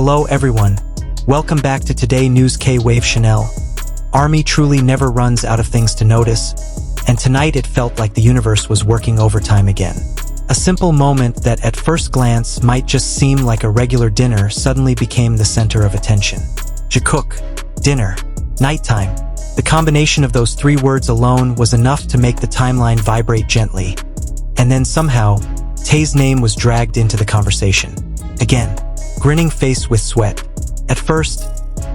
Hello everyone. Welcome back to Today News K-Wave Chanel. ARMY truly never runs out of things to notice, and tonight it felt like the universe was working overtime again. A simple moment that at first glance might just seem like a regular dinner suddenly became the center of attention. Jikook, dinner, nighttime. The combination of those three words alone was enough to make the timeline vibrate gently. And then somehow, Tae's name was dragged into the conversation. Again, grinning face with sweat. At first,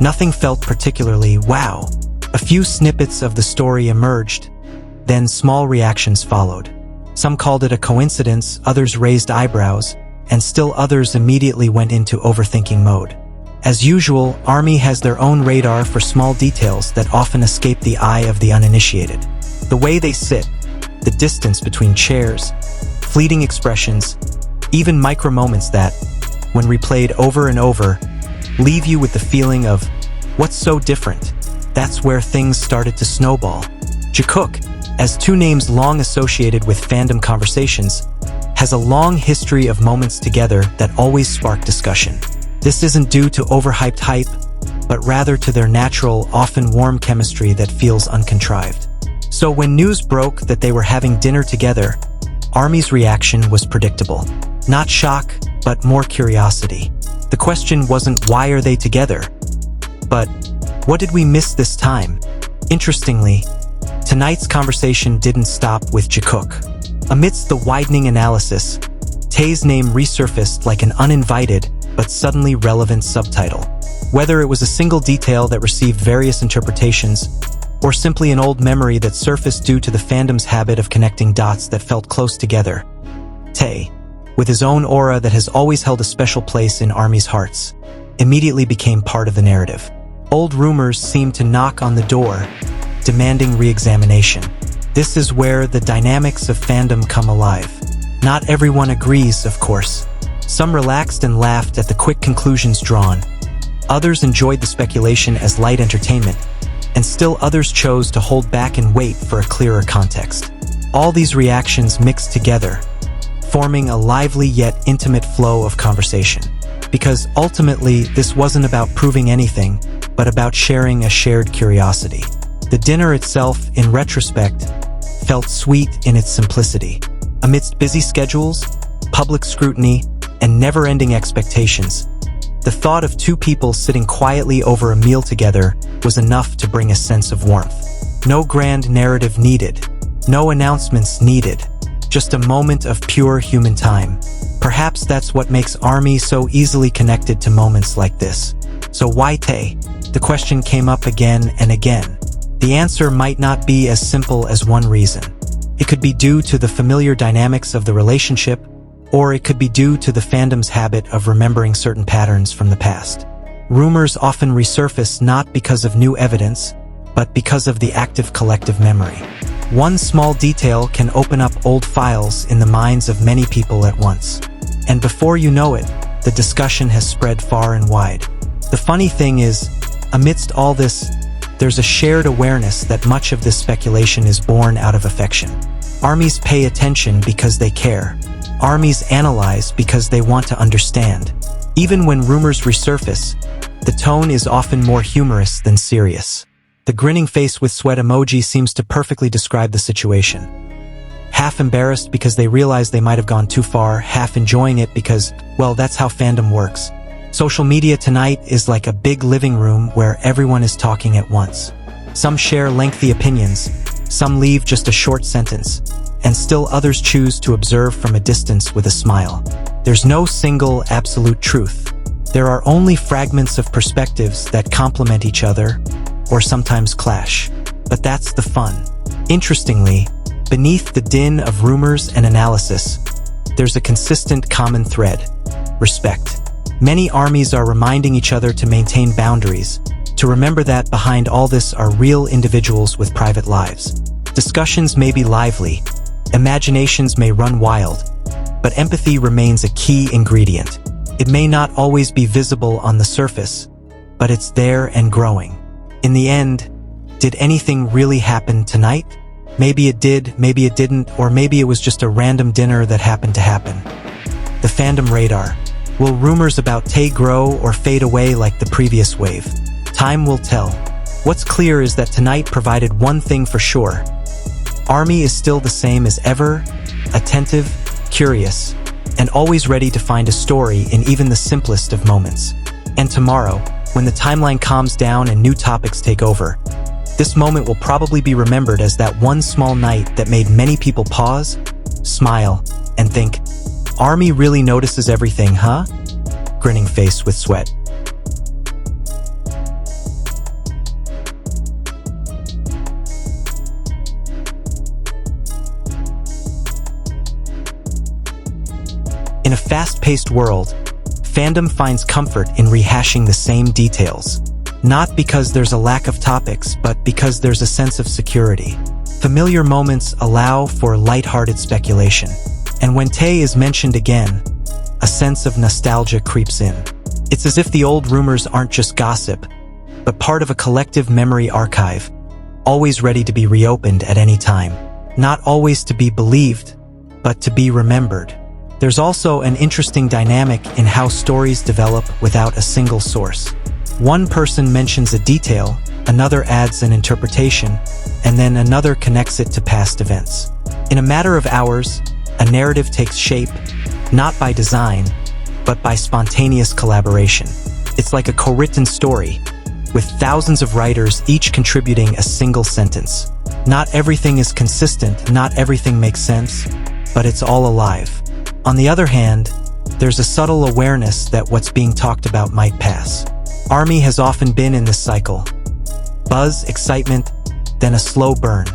nothing felt particularly wow. A few snippets of the story emerged, then small reactions followed. Some called it a coincidence, others raised eyebrows, and still others immediately went into overthinking mode. As usual, ARMY has their own radar for small details that often escape the eye of the uninitiated. The way they sit, the distance between chairs, fleeting expressions, even micro moments that, when replayed over and over, leave you with the feeling of, what's so different? That's where things started to snowball. Jikook, as two names long associated with fandom conversations, has a long history of moments together that always spark discussion. This isn't due to overhyped hype, but rather to their natural, often warm chemistry that feels uncontrived. So when news broke that they were having dinner together, ARMY's reaction was predictable. Not shock, but more curiosity. The question wasn't why are they together, but what did we miss this time? Interestingly, tonight's conversation didn't stop with Jikook. Amidst the widening analysis, Tae's name resurfaced like an uninvited but suddenly relevant subtitle. Whether it was a single detail that received various interpretations, or simply an old memory that surfaced due to the fandom's habit of connecting dots that felt close together, Tae, with his own aura that has always held a special place in ARMY's hearts, immediately became part of the narrative. Old rumors seemed to knock on the door, demanding re-examination. This is where the dynamics of fandom come alive. Not everyone agrees, of course. Some relaxed and laughed at the quick conclusions drawn. Others enjoyed the speculation as light entertainment, and still others chose to hold back and wait for a clearer context. All these reactions mixed together, forming a lively yet intimate flow of conversation. Because ultimately, this wasn't about proving anything, but about sharing a shared curiosity. The dinner itself, in retrospect, felt sweet in its simplicity. Amidst busy schedules, public scrutiny, and never-ending expectations, the thought of two people sitting quietly over a meal together was enough to bring a sense of warmth. No grand narrative needed. No announcements needed. Just a moment of pure human time. Perhaps that's what makes ARMY so easily connected to moments like this. So why Tae? The question came up again and again. The answer might not be as simple as one reason. It could be due to the familiar dynamics of the relationship, or it could be due to the fandom's habit of remembering certain patterns from the past. Rumors often resurface not because of new evidence, but because of the active collective memory. One small detail can open up old files in the minds of many people at once. And before you know it, the discussion has spread far and wide. The funny thing is, amidst all this, there's a shared awareness that much of this speculation is born out of affection. ARMYs pay attention because they care. ARMYs analyze because they want to understand. Even when rumors resurface, the tone is often more humorous than serious. The grinning face with sweat emoji seems to perfectly describe the situation. Half embarrassed because they realize they might have gone too far, half enjoying it because, well, that's how fandom works. Social media tonight is like a big living room where everyone is talking at once. Some share lengthy opinions, some leave just a short sentence, and still others choose to observe from a distance with a smile. There's no single absolute truth. There are only fragments of perspectives that complement each other, or sometimes clash. But that's the fun. Interestingly, beneath the din of rumors and analysis, there's a consistent common thread: respect. Many ARMYs are reminding each other to maintain boundaries, to remember that behind all this are real individuals with private lives. Discussions may be lively, imaginations may run wild, but empathy remains a key ingredient. It may not always be visible on the surface, but it's there and growing. In the end, did anything really happen tonight? Maybe it did, maybe it didn't, or maybe it was just a random dinner that happened to happen. The fandom radar. Will rumors about Tae grow or fade away like the previous wave? Time will tell. What's clear is that tonight provided one thing for sure. ARMY is still the same as ever, attentive, curious, and always ready to find a story in even the simplest of moments. And tomorrow, when the timeline calms down and new topics take over, this moment will probably be remembered as that one small night that made many people pause, smile, and think, ARMY really notices everything, huh? Grinning face with sweat. In a fast-paced world, fandom finds comfort in rehashing the same details. Not because there's a lack of topics, but because there's a sense of security. Familiar moments allow for lighthearted speculation. And when Tae is mentioned again, a sense of nostalgia creeps in. It's as if the old rumors aren't just gossip, but part of a collective memory archive, always ready to be reopened at any time. Not always to be believed, but to be remembered. There's also an interesting dynamic in how stories develop without a single source. One person mentions a detail, another adds an interpretation, and then another connects it to past events. In a matter of hours, a narrative takes shape, not by design, but by spontaneous collaboration. It's like a co-written story, with thousands of writers each contributing a single sentence. Not everything is consistent, not everything makes sense, but it's all alive. On the other hand, there's a subtle awareness that what's being talked about might pass. ARMY has often been in this cycle. Buzz, excitement, then a slow burn.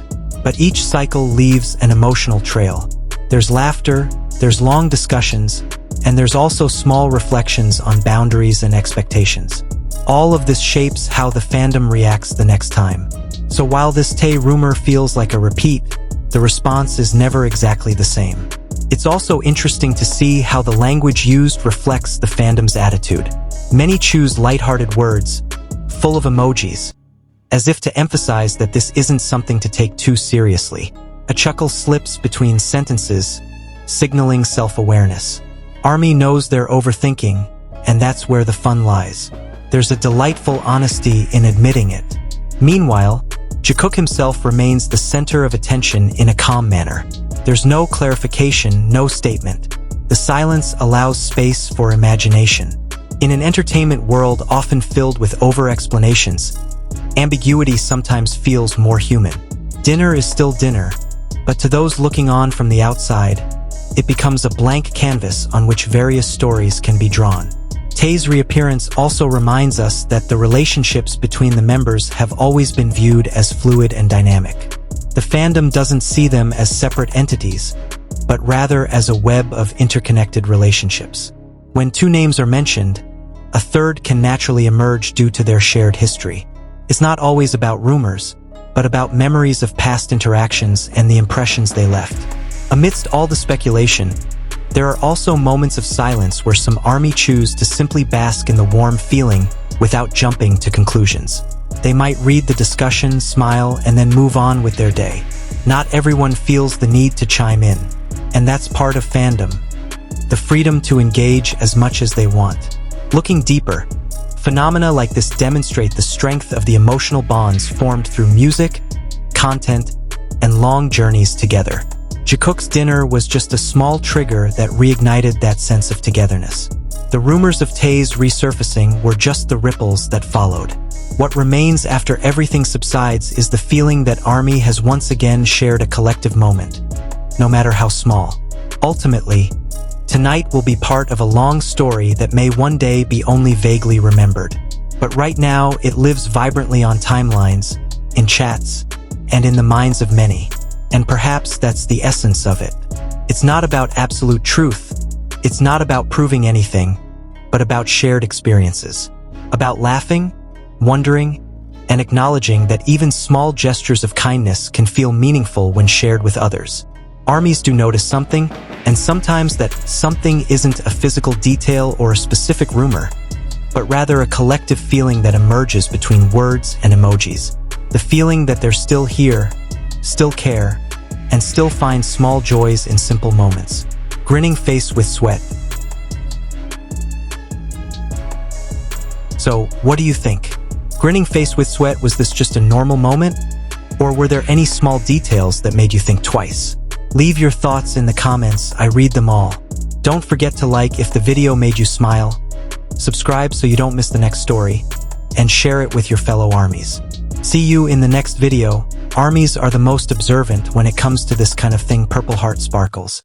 But each cycle leaves an emotional trail. There's laughter, there's long discussions, and there's also small reflections on boundaries and expectations. All of this shapes how the fandom reacts the next time. So while this Tae rumor feels like a repeat, the response is never exactly the same. It's also interesting to see how the language used reflects the fandom's attitude. Many choose lighthearted words, full of emojis, as if to emphasize that this isn't something to take too seriously. A chuckle slips between sentences, signaling self-awareness. ARMY knows they're overthinking, and that's where the fun lies. There's a delightful honesty in admitting it. Meanwhile, Jikook himself remains the center of attention in a calm manner. There's no clarification, no statement. The silence allows space for imagination. In an entertainment world often filled with over-explanations, ambiguity sometimes feels more human. Dinner is still dinner, but to those looking on from the outside, it becomes a blank canvas on which various stories can be drawn. Tae's reappearance also reminds us that the relationships between the members have always been viewed as fluid and dynamic. The fandom doesn't see them as separate entities, but rather as a web of interconnected relationships. When two names are mentioned, a third can naturally emerge due to their shared history. It's not always about rumors, but about memories of past interactions and the impressions they left. Amidst all the speculation, there are also moments of silence where some ARMY choose to simply bask in the warm feeling without jumping to conclusions. They might read the discussion, smile, and then move on with their day. Not everyone feels the need to chime in, and that's part of fandom. The freedom to engage as much as they want. Looking deeper, phenomena like this demonstrate the strength of the emotional bonds formed through music, content, and long journeys together. Jikook's dinner was just a small trigger that reignited that sense of togetherness. The rumors of Tae's resurfacing were just the ripples that followed. What remains after everything subsides is the feeling that ARMY has once again shared a collective moment, no matter how small. Ultimately, tonight will be part of a long story that may one day be only vaguely remembered. But right now, it lives vibrantly on timelines, in chats, and in the minds of many. And perhaps that's the essence of it. It's not about absolute truth. It's not about proving anything, but about shared experiences. About laughing, wondering, and acknowledging that even small gestures of kindness can feel meaningful when shared with others. ARMYs do notice something, and sometimes that something isn't a physical detail or a specific rumor, but rather a collective feeling that emerges between words and emojis. The feeling that they're still here, still care, and still find small joys in simple moments. Grinning face with sweat. So, what do you think? Grinning face with sweat, was this just a normal moment? Or were there any small details that made you think twice? Leave your thoughts in the comments, I read them all. Don't forget to like if the video made you smile, subscribe so you don't miss the next story, and share it with your fellow armies. See you in the next video. Armies are the most observant when it comes to this kind of thing. Purple heart sparkles.